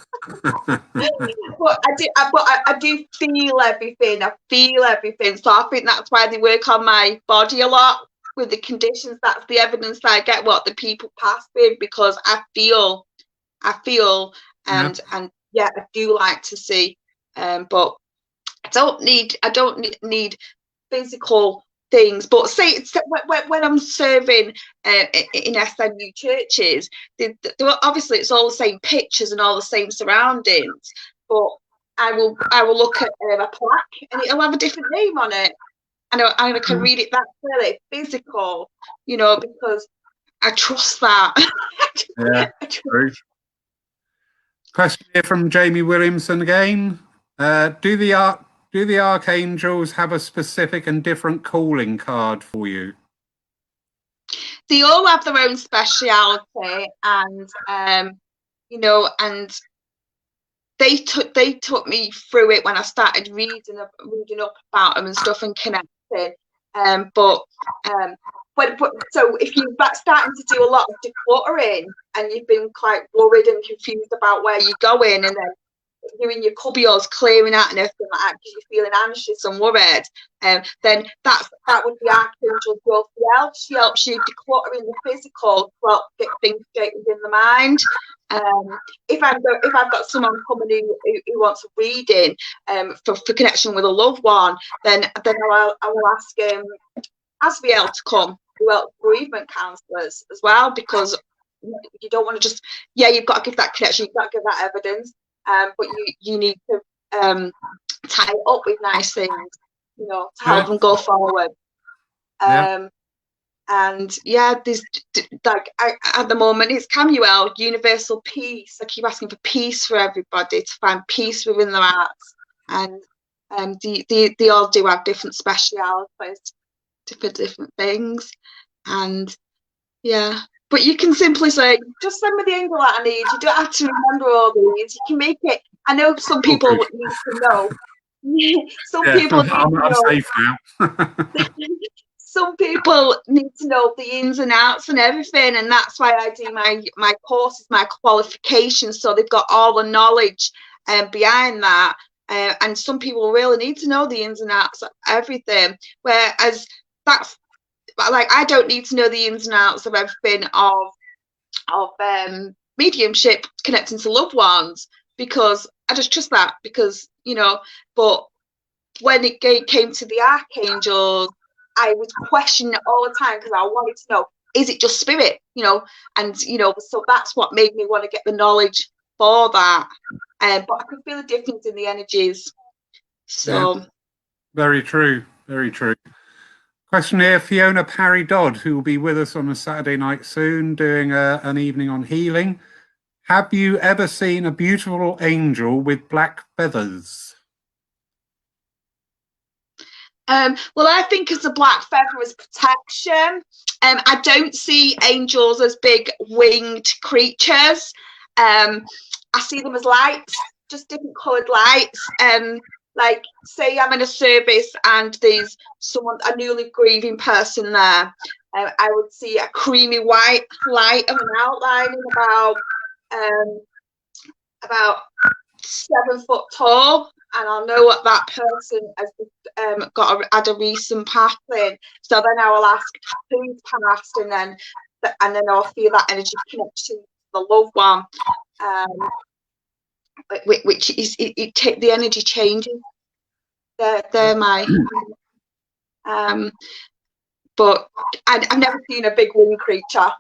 I do feel everything. I feel everything. So I think that's why they work on my body a lot with the conditions. That's the evidence that I get what the people pass with, because I feel, and yeah, I do like to see. But I don't need physical things. But say when I'm serving in SMU churches, obviously it's all the same pictures and all the same surroundings, but I will look at a plaque and it'll have a different name on it, and I can read it that clearly, physical, because I trust that. Yeah. True. Question here from Jamie Williamson again. Do the archangels have a specific and different calling card for you? They all have their own speciality, and and they took me through it when I started reading up about them and stuff and connecting. So if you're starting to do a lot of decluttering and you've been quite worried and confused about where you're going, and then you're in your cubbyholes clearing out and everything like that because you're feeling anxious and worried, then that would be Archangel Jophiel. She helps you declutter in the physical to help get things straight within the mind. If I've got someone coming who wants a reading for connection with a loved one, then I will ask Asriel to come, who helps bereavement counsellors as well, because you don't want to just, you've got to give that connection, you've got to give that evidence, but you need to tie it up with nice things, to help them go forward. And there's at the moment it's Camuel, universal peace. I keep asking for peace for everybody, to find peace within their hearts, and they all do have different specialities for different things, and but you can simply say, just send me the angel that I need. You don't have to remember all these. You can make it. I know some people need to know. People need to know. Safe now. Some people need to know the ins and outs and everything, and that's why I do my courses, my qualifications, so they've got all the knowledge behind that. And some people really need to know the ins and outs of everything, whereas that's like, I don't need to know the ins and outs of everything of mediumship connecting to loved ones, because I just trust that, because but when it came to the archangels, I was questioning it all the time, because I wanted to know, is it just spirit, and so that's what made me want to get the knowledge for that. But I could feel the difference in the energies. So very true, very true. Question here, Fiona Parry Dodd, who will be with us on a Saturday night soon, doing an evening on healing. Have you ever seen a beautiful angel with black feathers? Well, I think as a black feather as protection. I don't see angels as big winged creatures. I see them as lights, just different coloured lights. Like, say I'm in a service and there's a newly grieving person there, I would see a creamy white light of an outline about 7 foot tall, and I'll know what that person has had a recent passing. So then I will ask who's passed, and then I'll feel that energy connection to the loved one. Which is the energy changes. They're my but I've never seen a big winged creature,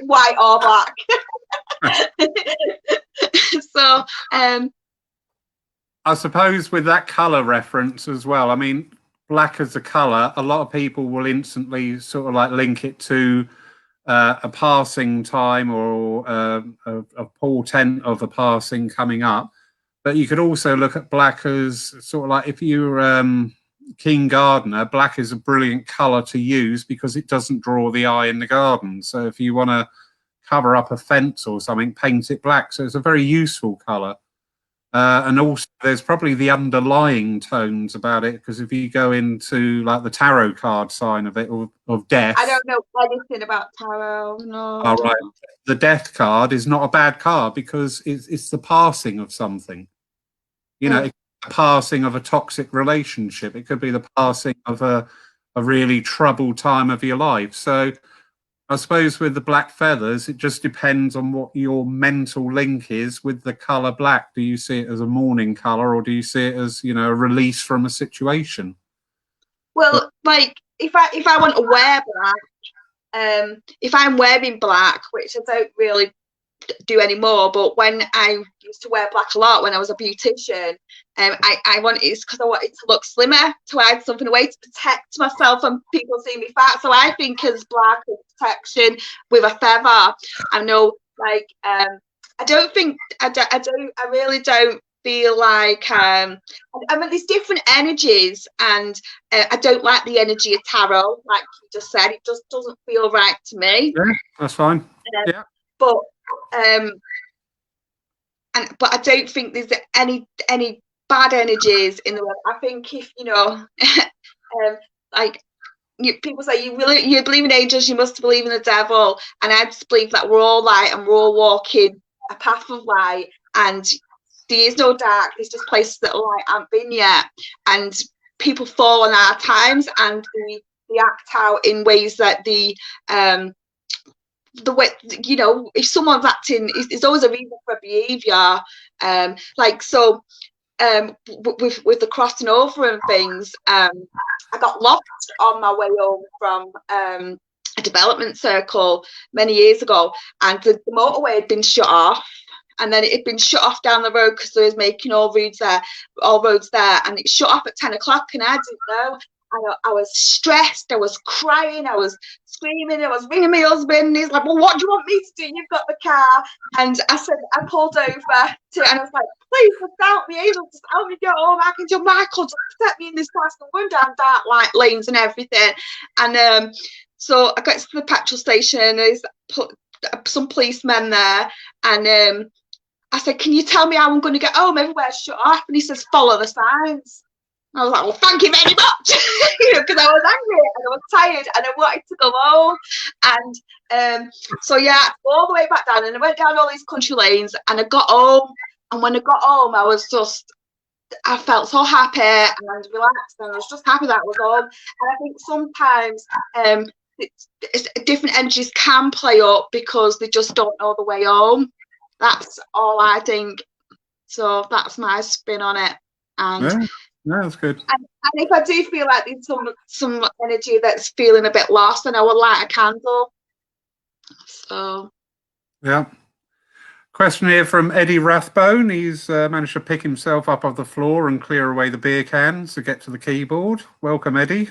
white or black. So I suppose with that colour reference as well, I mean, black as a colour, a lot of people will instantly sort of like link it to a passing time, or a portent of a passing coming up. But you could also look at black as sort of like, if you're keen gardener, black is a brilliant colour to use because it doesn't draw the eye in the garden. So if you want to cover up a fence or something, paint it black. So it's a very useful colour. And also, there's probably the underlying tones about it, because if you go into like the tarot card sign of it, of death. I don't know anything about tarot. No. All right. The death card is not a bad card because it's the passing of something. You know, the passing of a toxic relationship. It could be the passing of a really troubled time of your life. So I suppose with the black feathers, it just depends on what your mental link is with the colour black. Do you see it as a mourning colour, or do you see it as, you know, a release from a situation? Well, like if I want to wear black, if I'm wearing black, which I don't really do anymore, but when I used to wear black a lot when I was a beautician, I wanted, it's because I wanted to look slimmer, to add something away to protect myself from people seeing me fat. So I think as black as protection with a feather. I know, like, I really don't feel like I mean, there's different energies, and I don't like the energy of tarot, like you just said. It just doesn't feel right to me. Yeah, that's fine. Yeah, but I don't think there's any bad energies in the world. I think if you know, like people say, you believe in angels, you must believe in the devil, and I just believe that we're all light and we're all walking a path of light, and there is no dark. There's just places that light haven't been yet, and people fall on our times, and they act out in ways that the way, you know, if someone's acting, it's always a reason for behaviour. Like, so with the crossing over and things, I got lost on my way home from a development circle many years ago, and the motorway had been shut off, and then it had been shut off down the road because they was making all roads there, and it shut off at 10 o'clock, and I didn't know. I was stressed, I was crying, I was screaming, I was ringing my husband, and he's like, well, what do you want me to do? You've got the car. And I said, I pulled over and I was like, please, just help me, Hazel, just help me get home. I can do Michael, just protect me in this class. I'm going down dark light lanes and everything. And so I got to the petrol station, and there's some policemen there, and I said, can you tell me how I'm going to get home? Everywhere's shut off. And he says, follow the signs. I was like, well, thank you very much, you know, because I was angry and I was tired and I wanted to go home. And so, yeah, all the way back down, and I went down all these country lanes, and I got home. And when I got home, I felt so happy and relaxed, and I was just happy that I was home. And I think sometimes different energies can play up because they just don't know the way home. That's all I think. So that's my spin on it. And yeah. No, that's good. And if I do feel like there's some energy that's feeling a bit lost, then I will light a candle. So, yeah. Question here from Eddie Rathbone. He's managed to pick himself up off the floor and clear away the beer cans to get to the keyboard. Welcome, Eddie.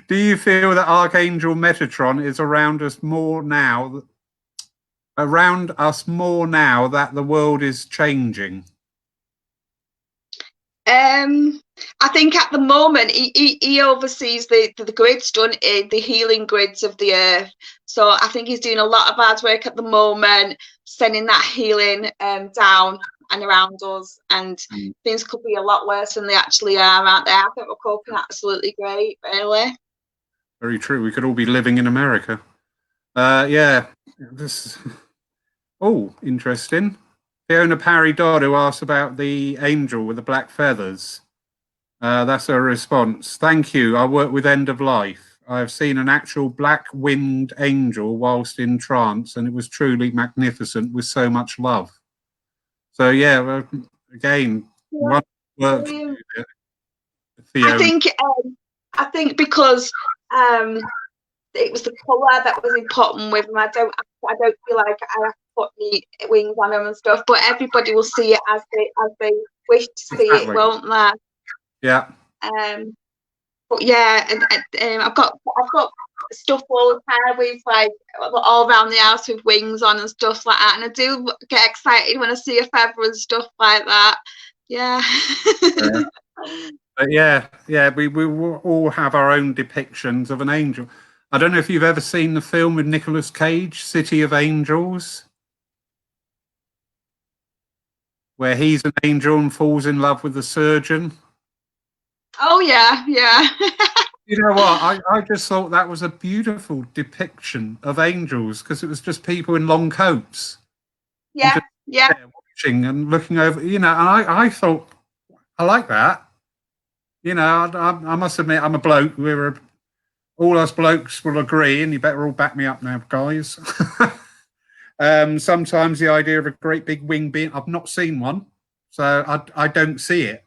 Do you feel that Archangel Metatron is around us more now that the world is changing? I think at the moment he oversees the grids, the healing grids of the earth. So I think he's doing a lot of hard work at the moment, sending that healing down and around us. And things could be a lot worse than they actually are out there. I think we're coping absolutely great, really. Very true. We could all be living in America. Yeah. Oh, interesting. Fiona Parry Dodd, who asked about the angel with the black feathers. That's her response. Thank you. I work with End of Life. I have seen an actual black-winged angel whilst in trance, and it was truly magnificent with so much love. So, yeah, again, one work. I think because it was the colour that was important with them. I don't feel like I have to put the wings on them and stuff, but everybody will see it as they wish to see it, won't they? Yeah. But yeah, and I've got stuff all the time with like all around the house with wings on and stuff like that, and I do get excited when I see a feather and stuff like that. Yeah. But yeah, we will all have our own depictions of an angel. I don't know if you've ever seen the film with Nicolas Cage, City of Angels. where he's an angel and falls in love with the surgeon. Oh yeah, yeah. You know what? I just thought that was a beautiful depiction of angels, because it was just people in long coats. Yeah, yeah. Watching and looking over, and I thought, I like that. I must admit, I'm a bloke. All us blokes will agree, and you better all back me up now, guys. Sometimes the idea of a great big wing being, I've not seen one, so I don't see it.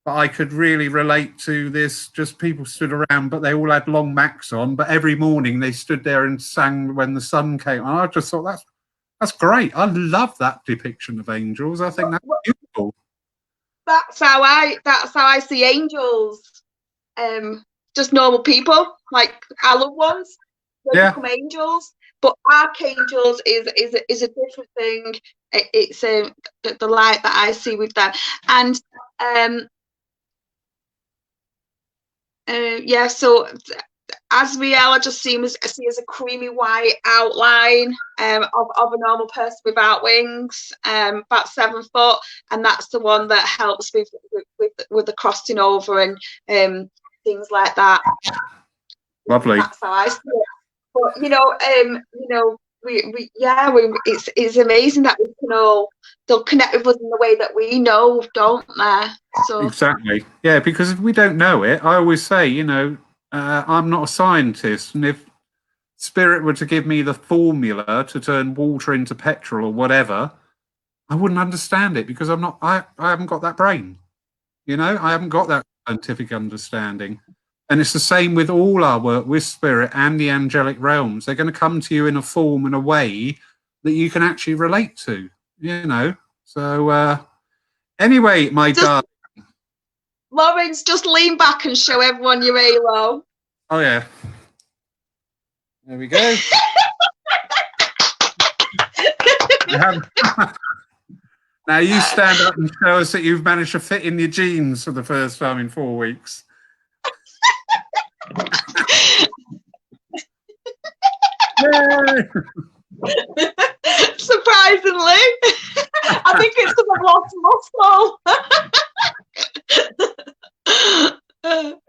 But I could really relate to this. Just people stood around, but they all had long macks on. But every morning they stood there and sang when the sun came. And I just thought that's great. I love that depiction of angels. I think that's beautiful. That's how I see angels. Just normal people, like our loved ones. They become angels. But archangels is a different thing. It's the light that I see with them. And so Azrael, I just see as a creamy white outline of a normal person without wings, about 7 foot, and that's the one that helps with the crossing over and things like that. Lovely. That's how I see it. But it's amazing that we can all, they'll connect with us in the way that we know, don't they? So exactly, yeah. Because if we don't know it, I always say, I'm not a scientist, and if Spirit were to give me the formula to turn water into petrol or whatever, I wouldn't understand it, because I haven't got that brain. I haven't got that scientific understanding. And it's the same with all our work with Spirit and the angelic realms. They're going to come to you in a form and a way that you can actually relate to, So anyway, my darling. Lawrence, just lean back and show everyone your halo. Oh, yeah. There we go. Now you stand up and show us that you've managed to fit in your jeans for the first time in 4 weeks. Surprisingly, I think it's because I've lost muscle.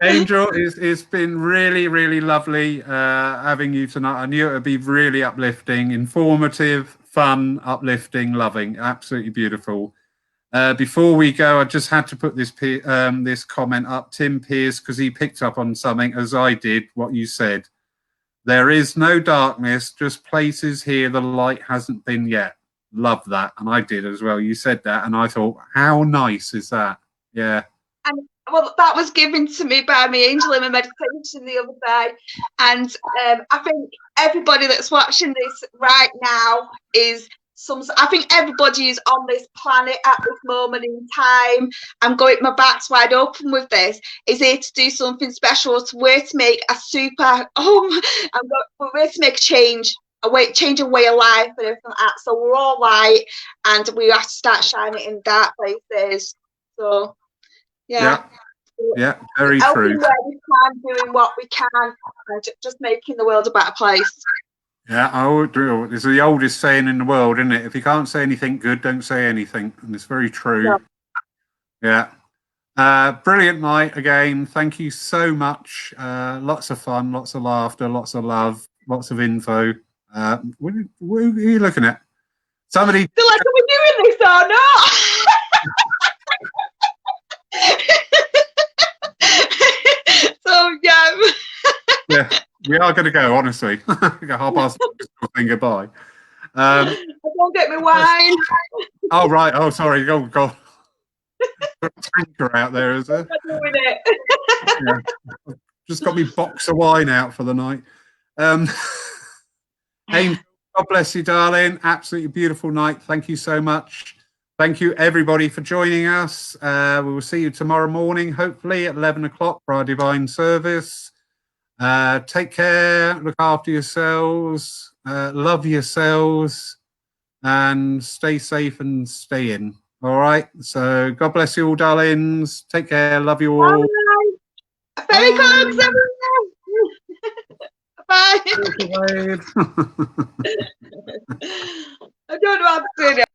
Angel, it's been really, really lovely having you tonight. I knew it would be really uplifting, informative, fun, uplifting, loving, absolutely beautiful. Before we go, I just had to put this comment up. Tim Pierce, because he picked up on something, as I did, what you said. There is no darkness, just places here the light hasn't been yet. Love that. And I did as well. You said that, and I thought, how nice is that? Yeah. And well, that was given to me by my angel in my meditation the other day. And I think everybody that's watching this right now I think everybody is on this planet at this moment in time. I'm going, my back's wide open with this. Is here to do something special, we're to make a super, we're here to make a change of way of life and everything like that. So we're all light, and we have to start shining in dark places. So, yeah. Yeah, very true. Where we can, doing what we can, and just making the world a better place. Yeah, it's the oldest saying in the world, isn't it? If you can't say anything good, don't say anything. And it's very true. Yeah. Brilliant night again. Thank you so much. Lots of fun, lots of laughter, lots of love, lots of info. What are you looking at? Somebody. Feel like, are we doing this or not? So, yeah. Yeah. We are going to go, honestly. Half past saying goodbye. Don't get me wine. Oh, right. Oh, sorry. Oh, God. A tanker out there, is there? I'm doing it. Yeah. Just got me box of wine out for the night. Angel, God bless you, darling. Absolutely beautiful night. Thank you so much. Thank you, everybody, for joining us. We will see you tomorrow morning, hopefully at 11 o'clock for our divine service. Take care, look after yourselves, love yourselves, and stay safe and stay in. All right. So God bless you all, darlings. Take care. Love you all. Bye. Very good. Bye. Bye. I don't know how to do that.